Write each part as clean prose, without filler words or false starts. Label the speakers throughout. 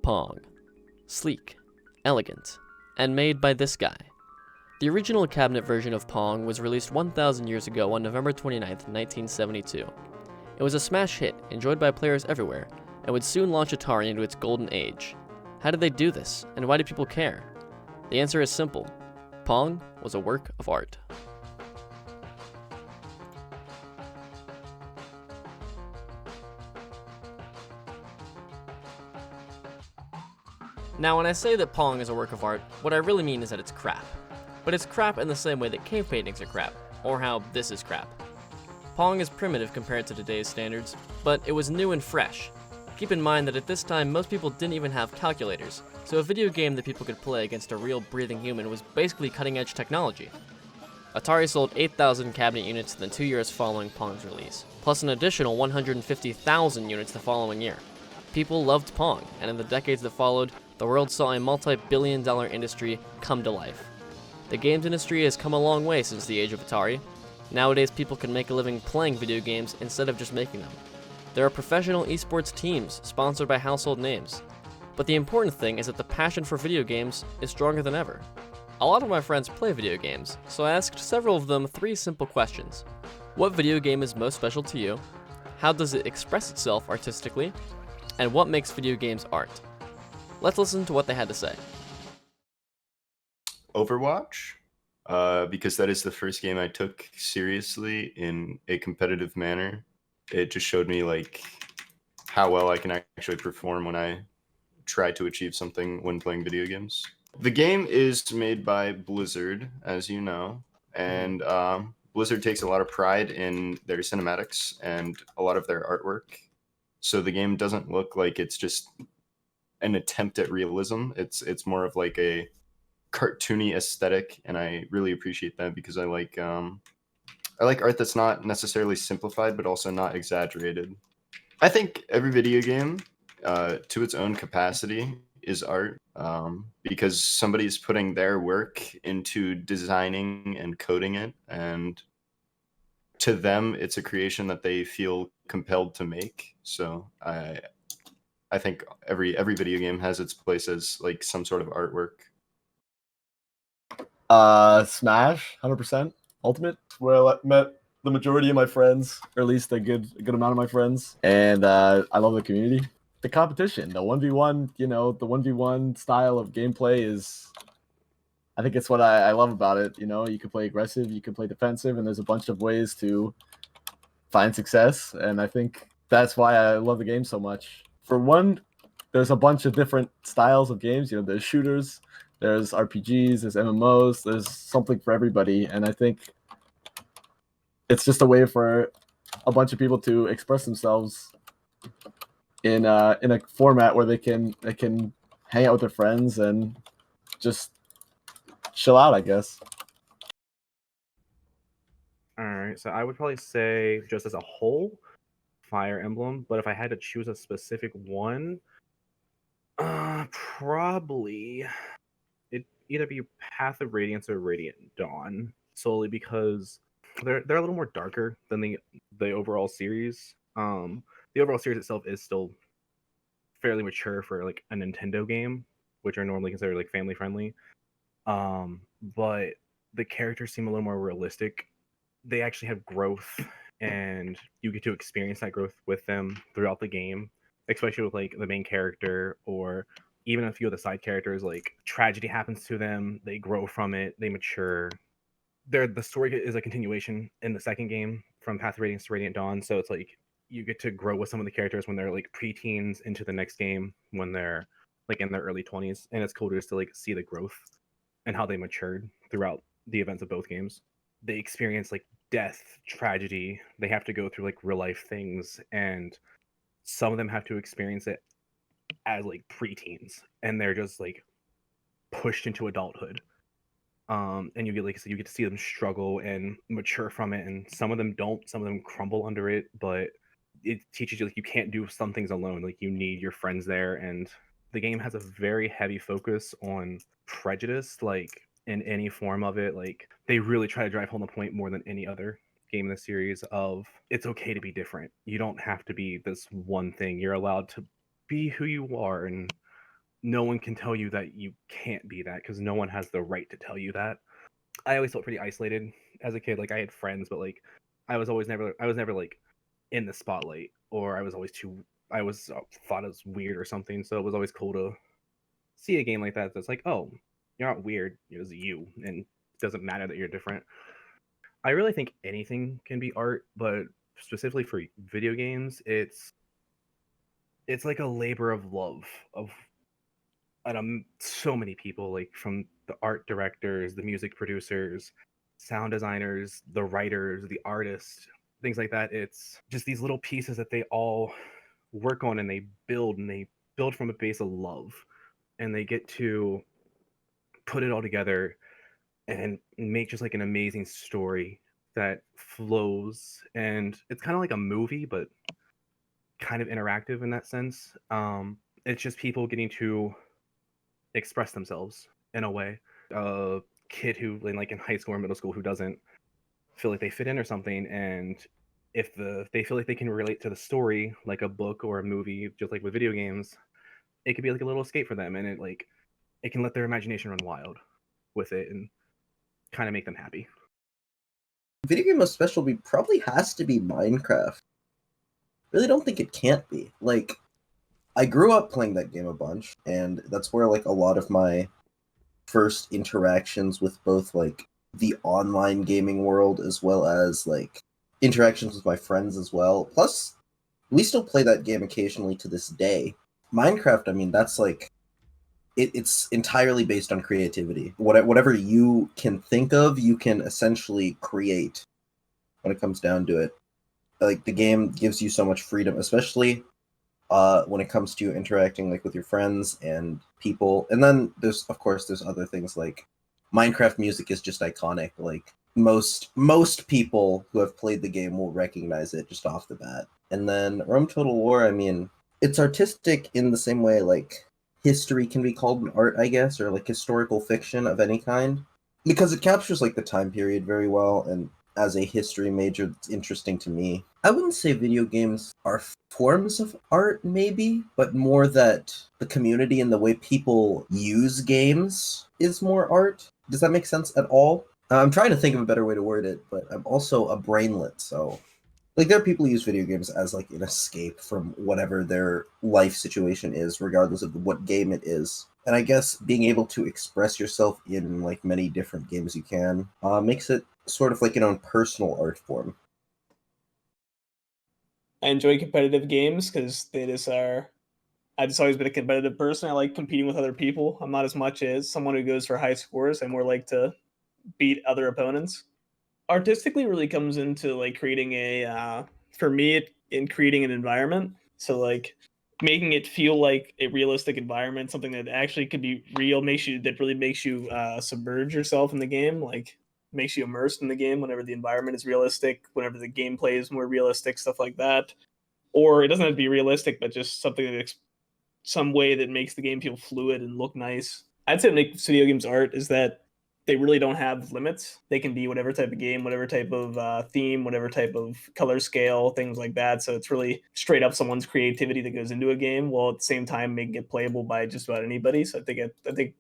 Speaker 1: Pong. Sleek, elegant, and made by this guy. The original cabinet version of Pong was released 1,000 years ago on November 29th, 1972. It was a smash hit, enjoyed by players everywhere, and would soon launch Atari into its golden age. How did they do this, and why do people care? The answer is simple. Pong was a work of art. Now, when I say that Pong is a work of art, what I really mean is that it's crap. But it's crap in the same way that cave paintings are crap, or how this is crap. Pong is primitive compared to today's standards, but it was new and fresh. Keep in mind that at this time, most people didn't even have calculators, so a video game that people could play against a real breathing human was basically cutting-edge technology. Atari sold 8,000 cabinet units in the 2 years following Pong's release, plus an additional 150,000 units the following year. People loved Pong, and in the decades that followed, the world saw a multi-billion-dollar industry come to life. The games industry has come a long way since the age of Atari. Nowadays, people can make a living playing video games instead of just making them. There are professional esports teams sponsored by household names. But the important thing is that the passion for video games is stronger than ever. A lot of my friends play video games, so I asked several of them 3 simple questions. What video game is most special to you? How does it express itself artistically? And what makes video games art? Let's listen to what they had to say.
Speaker 2: Overwatch, because that is the first game I took seriously in a competitive manner. It just showed me like how well I can actually perform when I try to achieve something when playing video games. The game is made by Blizzard, as you know, and Blizzard takes a lot of pride in their cinematics and a lot of their artwork. So the game doesn't look like it's just an attempt at realism. It's more of like a cartoony aesthetic, and I really appreciate that because I like art that's not necessarily simplified but also not exaggerated. I think every video game, to its own capacity, is art, because somebody's putting their work into designing and coding it, and to them, it's a creation that they feel compelled to make. So I think every video game has its place as like some sort of artwork.
Speaker 3: Smash, 100%. Ultimate, where I met the majority of my friends, or at least a good amount of my friends, and I love the community. The competition, the 1v1, the 1v1 style of gameplay is, I think it's what I love about it. You can play aggressive, you can play defensive, and there's a bunch of ways to find success, and I think that's why I love the game so much. For one, there's a bunch of different styles of games. There's shooters, there's RPGs, there's MMOs, there's something for everybody, and I think it's just a way for a bunch of people to express themselves in a format where they can hang out with their friends and just chill out, I guess.
Speaker 4: All right, so I would probably say, just as a whole, Fire Emblem, but if I had to choose a specific one, probably it'd either be Path of Radiance or Radiant Dawn, solely because they're a little more darker than the overall series. The overall series itself is still fairly mature for like a Nintendo game, which are normally considered like family friendly. But the characters seem a little more realistic. They actually have growth, and you get to experience that growth with them throughout the game, especially with like the main character or even a few of the side characters. Like, tragedy happens to them, they grow from it, they mature. The story is a continuation in the second game from Path of Radiance to Radiant Dawn, so it's like you get to grow with some of the characters when they're like preteens into the next game when they're like in their early 20s, and it's cool just to like see the growth and how they matured throughout the events of both games. They experience like death, tragedy, they have to go through like real life things, and some of them have to experience it as like preteens, and they're just like pushed into adulthood. And you get to see them struggle and mature from it, and some of them don't, some of them crumble under it, but it teaches you like you can't do some things alone, like you need your friends there. And the game has a very heavy focus on prejudice, like in any form of it. Like, they really try to drive home the point more than any other game in the series of it's okay to be different. You don't have to be this one thing. You're allowed to be who you are, and no one can tell you that you can't be that, because no one has the right to tell you that. I always felt pretty isolated as a kid. Like, I had friends, but like I was never like in the spotlight, or I was thought it was weird or something. So it was always cool to see a game like that that's like, oh, you're not weird, it's you, and it doesn't matter that you're different. I really think anything can be art, but specifically for video games, it's like a labor of love of so many people, like from the art directors, the music producers, sound designers, the writers, the artists, things like that. It's just these little pieces that they all work on, and they build from a base of love, and they get to put it all together and make just like an amazing story that flows. And it's kind of like a movie, but kind of interactive in that sense. It's just people getting to express themselves in a way. A kid who, like in high school or middle school, who doesn't feel like they fit in or something, and if they feel like they can relate to the story, like a book or a movie, just like with video games, it could be like a little escape for them, and it can let their imagination run wild with it and kind of make them happy.
Speaker 5: Video game of special probably has to be Minecraft. Really don't think it can't be. Like, I grew up playing that game a bunch, and that's where like a lot of my first interactions with both like the online gaming world as well as like interactions with my friends as well. Plus, we still play that game occasionally to this day. Minecraft, I mean, that's like it's entirely based on creativity. Whatever you can think of, you can essentially create when it comes down to it. Like, the game gives you so much freedom, especially when it comes to interacting like with your friends and people. And then there's other things like Minecraft music is just iconic. Like, most people who have played the game will recognize it just off the bat. And then Rome Total War, I mean, it's artistic in the same way like history can be called an art, I guess, or like historical fiction of any kind, because it captures like the time period very well. And as a history major, it's interesting to me. I wouldn't say video games are forms of art, maybe, but more that the community and the way people use games is more art. Does that make sense at all? I'm trying to think of a better way to word it, but I'm also a brainlet, so like, there are people who use video games as like an escape from whatever their life situation is, regardless of what game it is. And I guess being able to express yourself in like many different games you can makes it sort of like an own personal art form.
Speaker 6: I enjoy competitive games because they just are. I've just always been a competitive person. I like competing with other people. I'm not as much as someone who goes for high scores. I more like to beat other opponents. Artistically really comes into like creating for me, in creating an environment. So like making it feel like a realistic environment, something that actually could be real, really makes you submerge yourself in the game, like makes you immersed in the game whenever the environment is realistic, whenever the gameplay is more realistic, stuff like that. Or it doesn't have to be realistic, but just something that some way that makes the game feel fluid and look nice. I'd say what makes video games art is that they really don't have limits. They can be whatever type of game, whatever type of theme, whatever type of color scale, things like that. So it's really straight up someone's creativity that goes into a game, while at the same time making it playable by just about anybody. So I think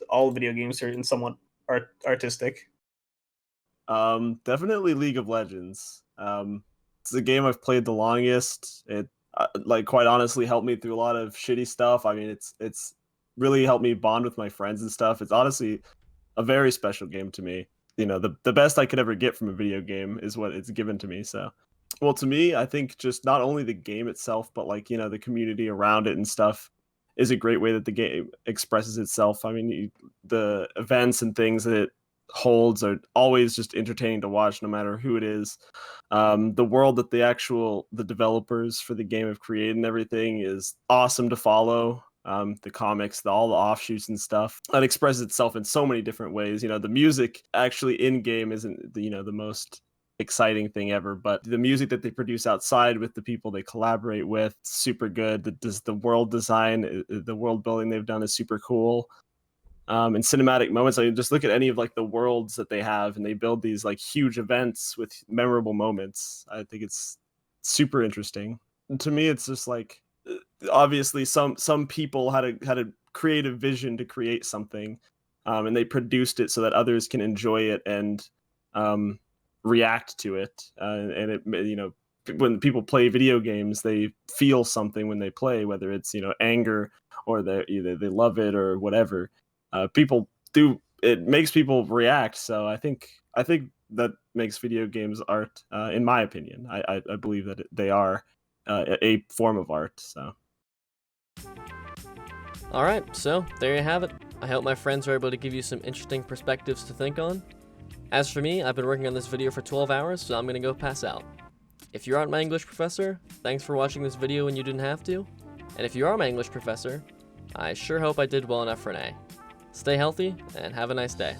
Speaker 6: all video games are in somewhat artistic.
Speaker 3: Definitely League of Legends. It's the game I've played the longest. It like quite honestly helped me through a lot of shitty stuff. I mean, it's really helped me bond with my friends and stuff. It's honestly a very special game to me. You know, the best I could ever get from a video game is what it's given to me. So, well, to me, I think just not only the game itself, but like, you know, the community around it and stuff is a great way that the game expresses itself. I mean, the events and things that it holds are always just entertaining to watch, no matter who it is. The world that the developers for the game have created and everything is awesome to follow. The comics, all the offshoots and stuff that expresses itself in so many different ways. You know, the music actually in game isn't the most exciting thing ever, but the music that they produce outside with the people they collaborate with, super good. The world design, the world building they've done is super cool. And cinematic moments. I mean, just look at any of like the worlds that they have, and they build these like huge events with memorable moments. I think it's super interesting. And to me, it's just like
Speaker 7: obviously some people had a creative vision to create something, and they produced it so that others can enjoy it and react to it. And it, you know, when people play video games, they feel something when they play, whether it's, you know, anger or either they love it or whatever. People do, it makes people react. So I think that makes video games art, in my opinion. I believe that they are a form of art. So.
Speaker 1: Alright, so there you have it. I hope my friends were able to give you some interesting perspectives to think on. As for me, I've been working on this video for 12 hours, so I'm gonna go pass out. If you aren't my English professor, thanks for watching this video when you didn't have to. And if you are my English professor, I sure hope I did well enough for an A. Stay healthy, and have a nice day.